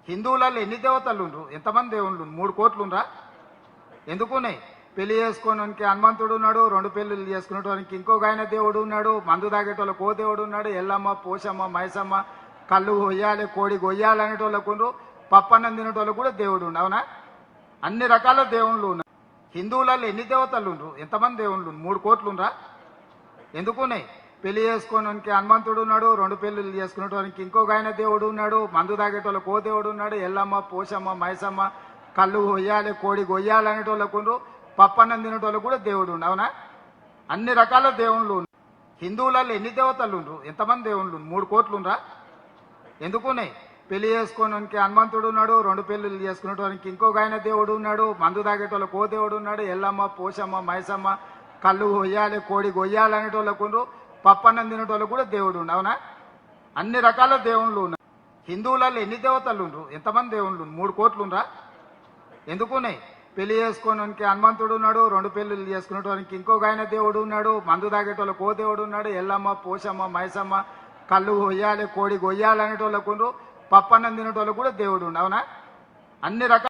హిందువులలో ఎన్ని దేవతలు ఉండ్రు? ఎంతమంది దేవుళ్ళు? 3 కోట్లు ఉండ్రా? ఎందుకున్నాయి? పెళ్లి చేసుకోవడానికి హనుమంతుడు ఉన్నాడు, 2 పెళ్లిళ్ళు చేసుకునేటోనికి ఇంకొక ఆయన దేవుడు ఉన్నాడు, మందు తాగేటోళ్ళకి ఓ దేవుడు ఉన్నాడు, ఎల్లమ్మ, పోషమ్మ, మైసమ్మ, కళ్ళు కొయ్యాలి, కోడి కొయ్యాలి అనేటోళ్ళకు ఉండ్రు, పప్పన్నం తినేటోళ్ళకు కూడా దేవుడు ఉండు. అవునా? అన్ని రకాల దేవుళ్ళు ఉన్నాయి. హిందువులలో ఎన్ని దేవతలు ఉండ్రు? ఎంతమంది దేవుళ్ళు? 3 కోట్లు ఉండ్రా? ఎందుకున్నాయి? పెళ్లి చేసుకోవడానికి హనుమంతుడు ఉన్నాడు, 2 పెళ్లిళ్ళు చేసుకునేటోనికి ఇంకొక ఆయన దేవుడు ఉన్నాడు, మందు తాగేటోళ్ళకి ఓ దేవుడు ఉన్నాడు, ఎల్లమ్మ, పోషమ్మ, మైసమ్మ, కళ్ళు కొయ్యాలి, కోడి కొయ్యాలి అనేటోళ్ళకు ఉండ్రు, పప్పన్నం తినేటోళ్ళకు కూడా దేవుడు ఉండు. అవునా? అన్ని రకాల దేవుళ్ళు ఉన్నాయి. హిందువులలో ఎన్ని దేవతలు ఉండ్రు? ఎంతమంది దేవుళ్ళు? 3 కోట్లు ఉండ్రా? ఎందుకున్నాయి? పెళ్లి చేసుకోవడానికి హనుమంతుడు ఉన్నాడు, 2 పెళ్లిళ్ళు చేసుకునేటోనికి ఇంకొక ఆయన దేవుడు ఉన్నాడు, మందు తాగేటోళ్ళకి ఓ దేవుడు ఉన్నాడు, ఎల్లమ్మ, పోషమ్మ, మైసమ్మ, కళ్ళు కొయ్యాలి, కోడి కొయ్యాలి అనేటోళ్ళకు ఉండ్రు, పప్పన్నం తినేటోళ్ళకు కూడా దేవుడు ఉండు. అవునా? అన్ని రకాల దేవుళ్ళు ఉన్నాయి. హిందువులలో ఎన్ని దేవతలు ఉండ్రు? ఎంతమంది దేవుళ్ళు? 3 కోట్లు ఉండ్రా? ఎందుకున్నాయి? పెళ్లి చేసుకోవడానికి హనుమంతుడు ఉన్నాడు, 2 పెళ్లిళ్ళు చేసుకునేటోనికి ఇంకొక ఆయన దేవుడు ఉన్నాడు, మందు తాగేటోళ్ళకి ఓ దేవుడు ఉన్నాడు, ఎల్లమ్మ, పోషమ్మ, మైసమ్మ, కళ్ళు కొయ్యాలి, కోడి కొయ్యాలి అనేటోళ్ళకు ఉండ్రు, పప్పన్నం తినేటోళ్ళకు కూడా దేవుడు ఉండు. అవునా? అన్ని రకాల